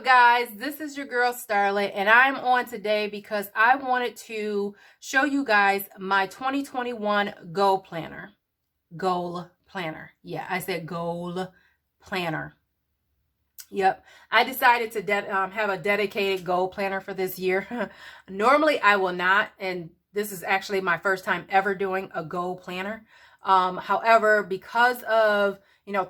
up, guys? This is your girl Starlet, and I'm on today because I wanted to show you guys my 2021 goal planner. Goal planner. Yeah, I said goal planner. Yep, I decided to have a dedicated goal planner for this year. Normally, I will not, and this is actually my first time ever doing a goal planner. However, because of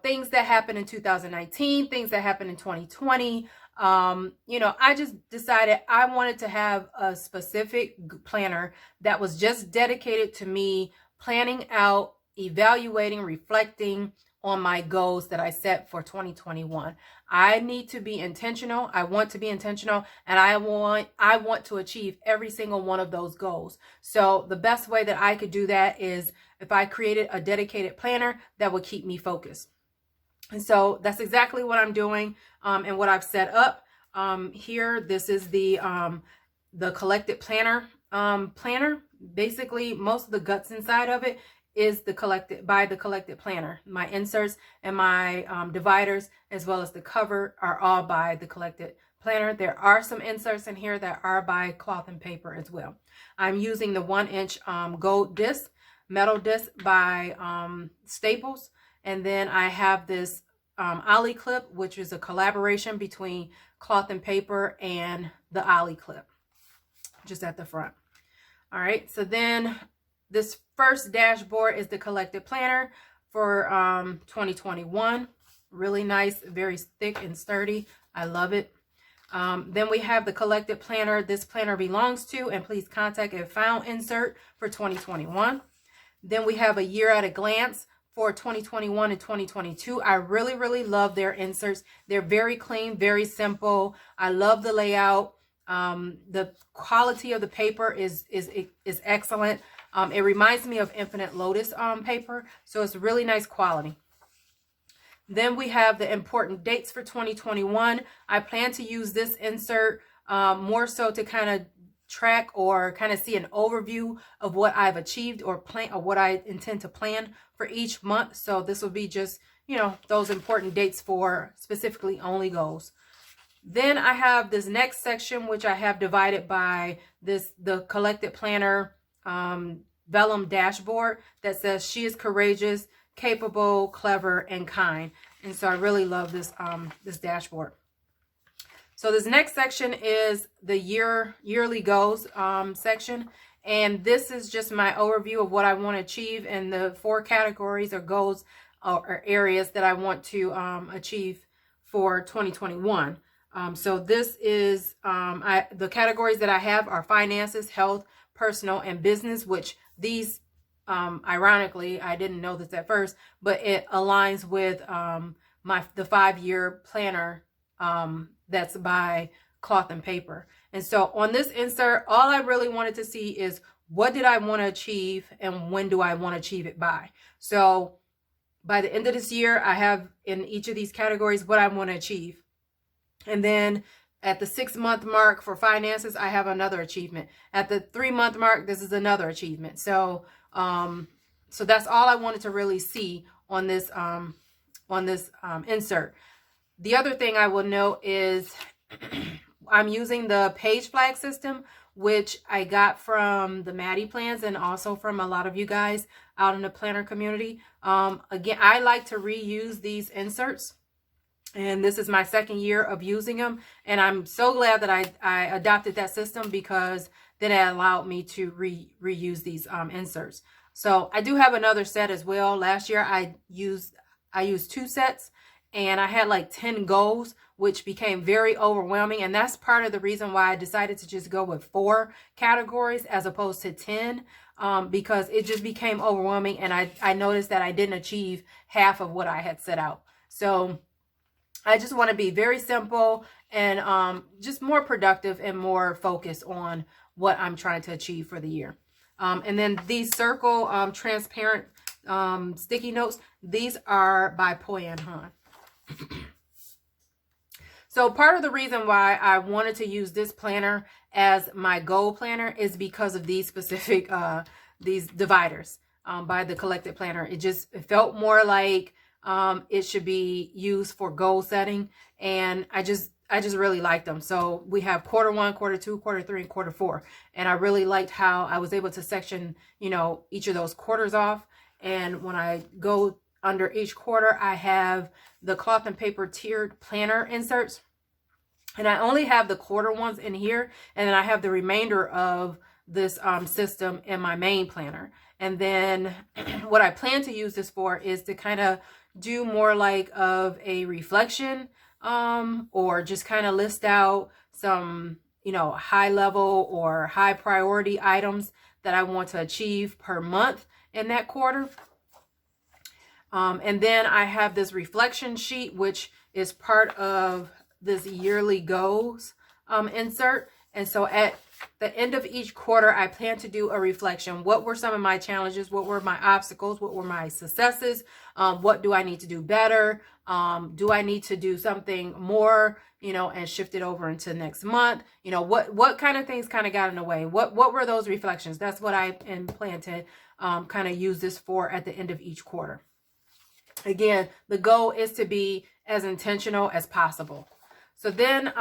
things that happened in 2019, things that happened in 2020, I just decided I wanted to have a specific planner that was just dedicated to me planning out, evaluating, reflecting on my goals that I set for 2021. I need to be intentional. I want to be intentional, and I want to achieve every single one of those goals. So the best way that I could do that is if I created a dedicated planner that would keep me focused. And so that's exactly what I'm doing, and what I've set up here. This is the collected planner planner. Basically, most of the guts inside of it is the collected planner. My inserts and my dividers, as well as the cover, are all by the collected planner. There are some inserts in here that are by Cloth and Paper as well. I'm using the 1-inch gold disc, metal disc by Staples. And then I have this Ollie clip, which is a collaboration between Cloth and Paper and the Ollie clip, just at the front. All right, so then this first dashboard is the collected planner for 2021. Really nice, very thick and sturdy. I love it. Then we have the collected planner this planner belongs to, and please contact if found insert for 2021. Then we have a year at a glance for 2021 and 2022. I really love their inserts. They're very clean, very simple. I love the layout. The quality of the paper is excellent. It reminds me of Infinite Lotus paper, so it's really nice quality. Then we have the important dates for 2021. I plan to use this insert more so to kind of track or kind of see an overview of what I've achieved or what I intend to plan for each month. So this will be just, those important dates for specifically only goals. Then I have this next section, which I have divided by the collected planner vellum dashboard that says she is courageous, capable, clever, and kind. And so I really love this this dashboard. So this next section is the yearly goals section. And this is just my overview of what I want to achieve in the 4 categories or goals or areas that I want to achieve for 2021. So this is the categories that I have are finances, health, personal, and business, which these ironically, I didn't know this at first, but it aligns with the 5-year planner that's by Cloth and Paper. And so on this insert, all I really wanted to see is what did I want to achieve and when do I want to achieve it by. So by the end of this year, I have in each of these categories what I want to achieve. And then at the 6-month mark for finances, I have another achievement. At the 3-month mark, this is another achievement. So so that's all I wanted to really see on this insert. The other thing I will note is I'm using the page flag system, which I got from the Maddie plans and also from a lot of you guys out in the planner community. Again, I like to reuse these inserts, and this is my 2nd year of using them. And I'm so glad that I adopted that system, because then it allowed me to reuse these inserts. So I do have another set as well. Last year I used 2 sets, and I had like 10 goals, which became very overwhelming. And that's part of the reason why I decided to just go with 4 categories as opposed to 10, because it just became overwhelming. And I noticed that I didn't achieve half of what I had set out. So I just want to be very simple and just more productive and more focused on what I'm trying to achieve for the year. And then these circle transparent sticky notes, these are by Poyan Han. So part of the reason why I wanted to use this planner as my goal planner is because of these specific these dividers by the collected planner. It felt more like it should be used for goal setting, and I just really liked them. So we have quarter 1, quarter 2, quarter 3, and quarter 4. And I really liked how I was able to section, you know, each of those quarters off. And when I go under each quarter, I have the cloth and paper tiered planner inserts. And I only have the quarter ones in here. And then I have the remainder of this system in my main planner. And then what I plan to use this for is to kind of do more like of a reflection, or just kind of list out some, you know, high level or high priority items that I want to achieve per month in that quarter. And then I have this reflection sheet, which is part of this yearly goals insert. And so at the end of each quarter, I plan to do a reflection. What were some of my challenges? What were my obstacles? What were my successes? What do I need to do better? Do I need to do something more, you know, and shift it over into next month? You know, what kind of things kind of got in the way? What were those reflections? That's what I plan to kind of use this for at the end of each quarter. Again, the goal is to be as intentional as possible. So then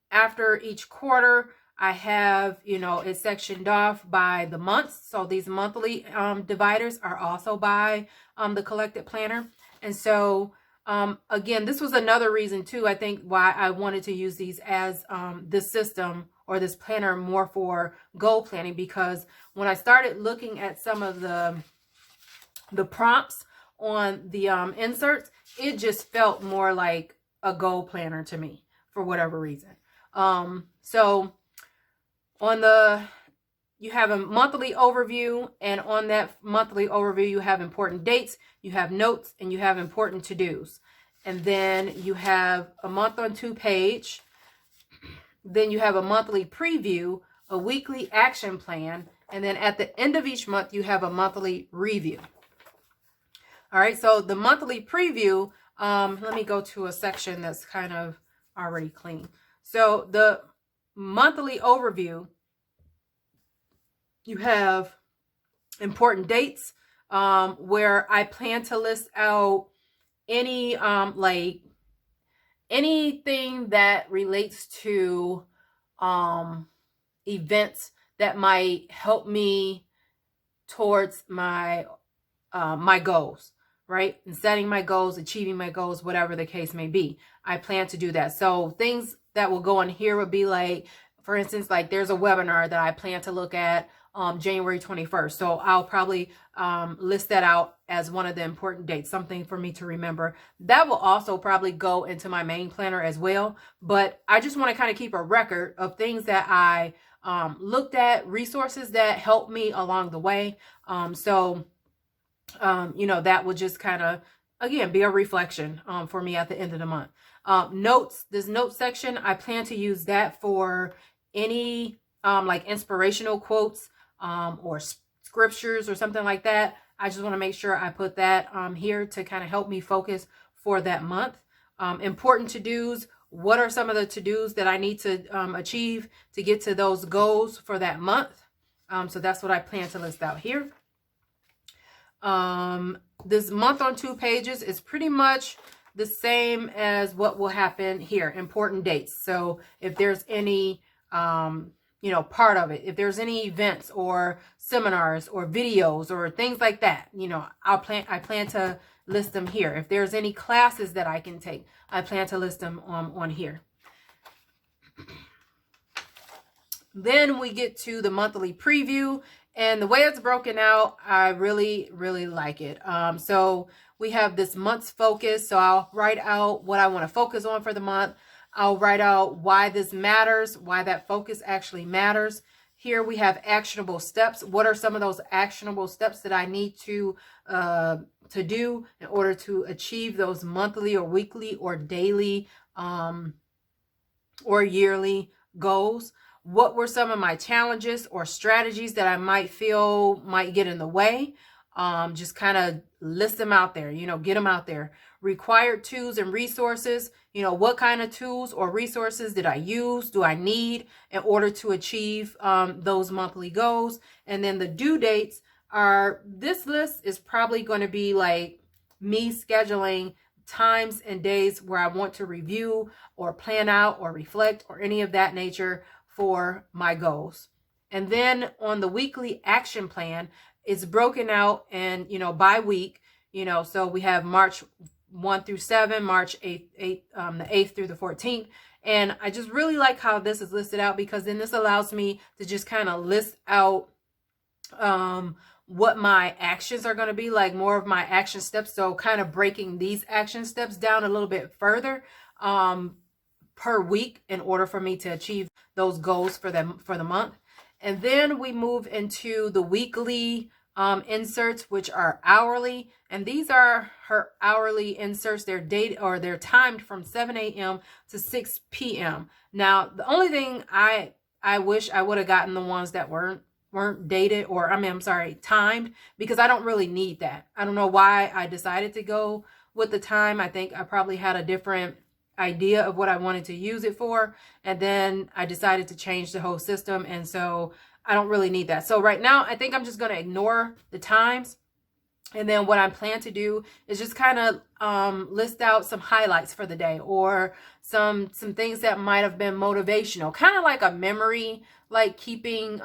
after each quarter, I have, you know, it's sectioned off by the months. So these monthly dividers are also by the Collected Planner. And so, again, this was another reason too, I think, why I wanted to use these as this system or this planner more for goal planning, because when I started looking at some of the prompts on the inserts, it just felt more like a goal planner to me for whatever reason. So on you have a monthly overview, and on that monthly overview, you have important dates, you have notes, and you have important to-dos. And then you have a month on 2 page. Then you have a monthly preview, a weekly action plan, and then at the end of each month, you have a monthly review. All right, so the monthly preview, let me go to a section that's kind of already clean. So the monthly overview, you have important dates, where I plan to list out any like anything that relates to events that might help me towards my my goals, right? And setting my goals, achieving my goals, whatever the case may be. I plan to do that. So things that will go in here would be like, for instance, like there's a webinar that I plan to look at January 21st. So I'll probably list that out as one of the important dates, something for me to remember. That will also probably go into my main planner as well. But I just want to kind of keep a record of things that I looked at, resources that helped me along the way. You know, that will just kind of, again, be a reflection for me at the end of the month. Notes, this note section, I plan to use that for any like inspirational quotes or scriptures or something like that. I just want to make sure I put that here to kind of help me focus for that month. Important to-dos. What are some of the to-dos that I need to achieve to get to those goals for that month? So that's what I plan to list out here. This month on 2 pages is pretty much the same as what will happen here. Important dates. So if there's any, you know, part of it, if there's any events or seminars or videos or things like that, you know, I plan to list them here. If there's any classes that I can take, I plan to list them on here. Then we get to the monthly preview, and the way it's broken out, I really, really like it. So we have this month's focus. So I'll write out what I want to focus on for the month. I'll write out why this matters, why that focus actually matters. Here we have actionable steps. What are some of those actionable steps that I need to do in order to achieve those monthly or weekly or daily or yearly goals? What were some of my challenges or strategies that I might feel might get in the way? Just kind of list them out there, you know, get them out there. Required tools and resources, you know, what kind of tools or resources did I use, do I need in order to achieve those monthly goals? And then the due dates are, this list is probably going to be like me scheduling times and days where I want to review or plan out or reflect or any of that nature for my goals. And then on the weekly action plan, it's broken out and, by week, so we have March 1 through 7, March 8th, the 8th through the 14th. And I just really like how this is listed out, because then this allows me to just kind of list out what my actions are going to be, like more of my action steps. So kind of breaking these action steps down a little bit further per week in order for me to achieve those goals for the month. And then we move into the weekly inserts, which are hourly, and these are her hourly inserts. They're timed from 7 a.m. to 6 p.m. Now, the only thing I wish I would have gotten the ones that weren't dated, or I'm sorry, timed, because I don't really need that. I don't know why I decided to go with the time. I think I probably had a different idea of what I wanted to use it for, and then I decided to change the whole system, and so I don't really need that. So right now, I think I'm just going to ignore the times. And then what I plan to do is just kind of list out some highlights for the day, or some things that might have been motivational, kind of like a memory, like keeping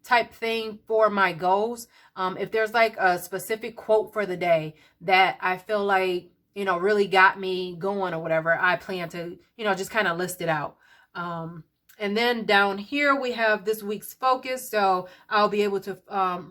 type thing for my goals. If there's like a specific quote for the day that I feel like, really got me going or whatever, I plan to, just kind of list it out. And then down here we have this week's focus. So I'll be able to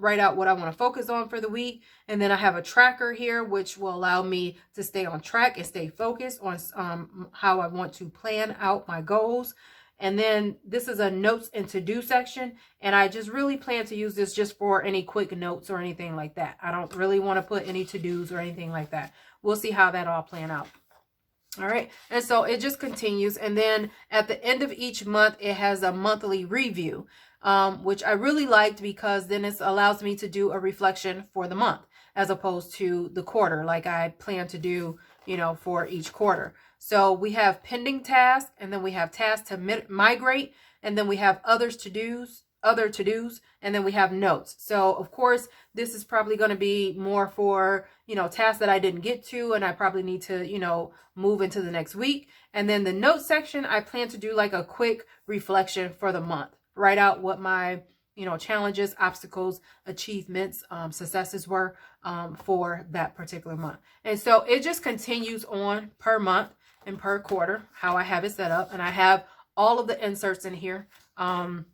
write out what I want to focus on for the week. And then I have a tracker here, which will allow me to stay on track and stay focused on how I want to plan out my goals. And then this is a notes and to-do section. And I just really plan to use this just for any quick notes or anything like that. I don't really want to put any to-dos or anything like that. We'll see how that all plan out. All right. And so it just continues. And then at the end of each month, it has a monthly review, which I really liked, because then it allows me to do a reflection for the month as opposed to the quarter, like I plan to do, for each quarter. So we have pending tasks, and then we have tasks to migrate, and then we have other to-dos, and then we have notes. So of course, this is probably going to be more for, tasks that I didn't get to, and I probably need to, move into the next week. And then the notes section, I plan to do like a quick reflection for the month, write out what my, challenges, obstacles, achievements, successes were for that particular month. And so it just continues on per month and per quarter, how I have it set up. And I have all of the inserts in here. And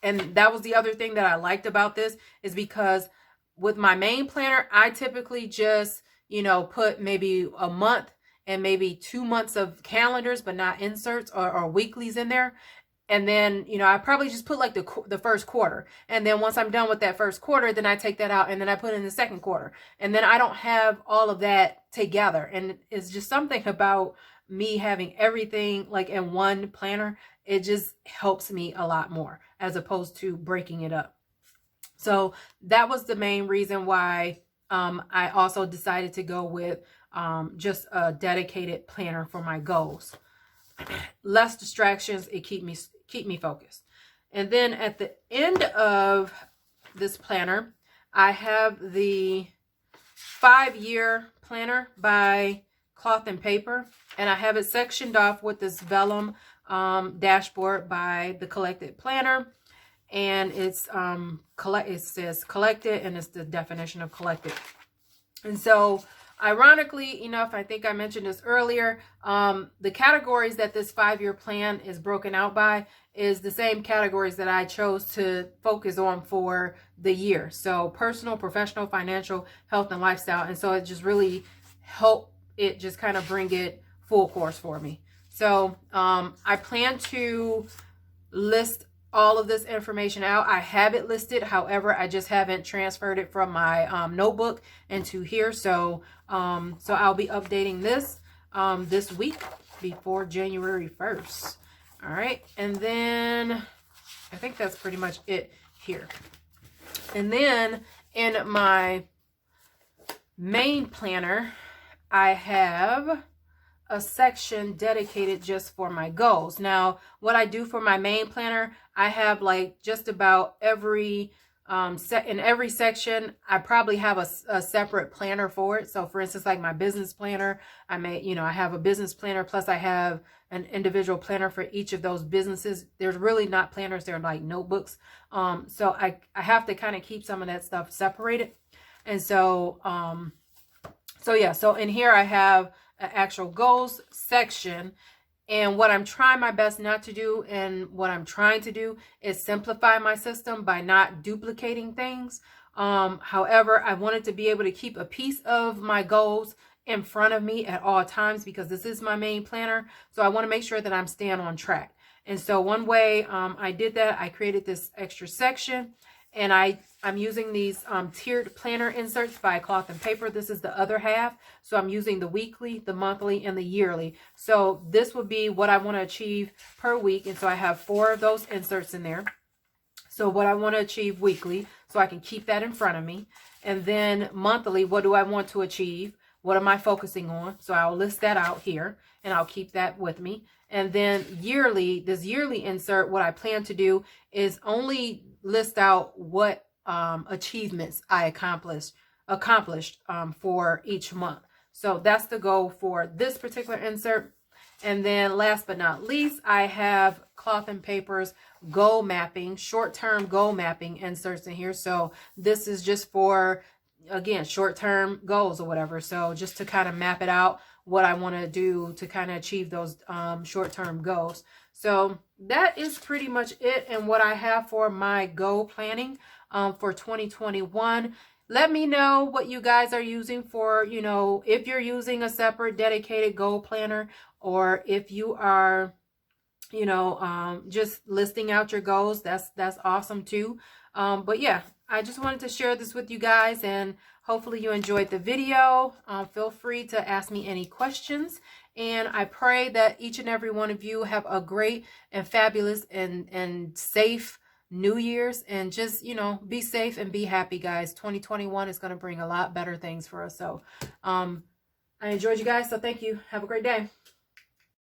that was the other thing that I liked about this, is because with my main planner, I typically just, put maybe a month and maybe 2 months of calendars, but not inserts or weeklies in there. And then, I probably just put like the first quarter. And then once I'm done with that first quarter, then I take that out and then I put in the second quarter. And then I don't have all of that together. And it's just something about me having everything like in one planner. It just helps me a lot more as opposed to breaking it up. So that was the main reason why I also decided to go with just a dedicated planner for my goals. Less distractions, it keep me focused. And then at the end of this planner, I have the 5-year planner by Cloth and Paper, and I have it sectioned off with this vellum dashboard by the Collected Planner. And it's it says collected, and it's the definition of collected. And so ironically enough, I think I mentioned this earlier, the categories that this 5-year plan is broken out by is the same categories that I chose to focus on for the year. So personal, professional, financial, health, and lifestyle. And so it just really helped it just kind of bring it full course for me. So I plan to list all of this information out. I have it listed. However, I just haven't transferred it from my notebook into here. So I'll be updating this this week before January 1st. All right. And then I think that's pretty much it here. And then in my main planner, I have a section dedicated just for my goals. Now, what I do for my main planner, I have like just about every In every section, I probably have a separate planner for it. So for instance, like my business planner, I have a business planner, plus I have an individual planner for each of those businesses. There's really not planners, they're like notebooks. So I have to kind of keep some of that stuff separated. And so, so in here I have an actual goals section. And what I'm trying my best not to do, and what I'm trying to do, is simplify my system by not duplicating things. However, I wanted to be able to keep a piece of my goals in front of me at all times, because this is my main planner. So I want to make sure that I'm staying on track. And so one way I did that, I created this extra section, and I'm using these tiered planner inserts by Cloth and Paper. This is the other half. So I'm using the weekly, the monthly, and the yearly. So this would be what I want to achieve per week. And so I have 4 of those inserts in there. So what I want to achieve weekly, so I can keep that in front of me. And then monthly, what do I want to achieve? What am I focusing on? So I'll list that out here, and I'll keep that with me. And then yearly, this yearly insert, what I plan to do is only list out what achievements I accomplished for each month. So that's the goal for this particular insert. And then last but not least, I have Cloth and Paper's goal mapping, short-term goal mapping inserts in here. So this is just for, again, short-term goals or whatever. So just to kind of map it out, what I want to do to kind of achieve those short-term goals. So that is pretty much it, and what I have for my goal planning for 2021. Let me know what you guys are using for, if you're using a separate dedicated goal planner, or if you are, just listing out your goals. That's awesome too. But yeah, I just wanted to share this with you guys, and hopefully you enjoyed the video. Feel free to ask me any questions, and I pray that each and every one of you have a great and fabulous and safe New Year's, and just, be safe and be happy, guys. 2021 is going to bring a lot better things for us. So I enjoyed you guys, so thank you. Have a great day.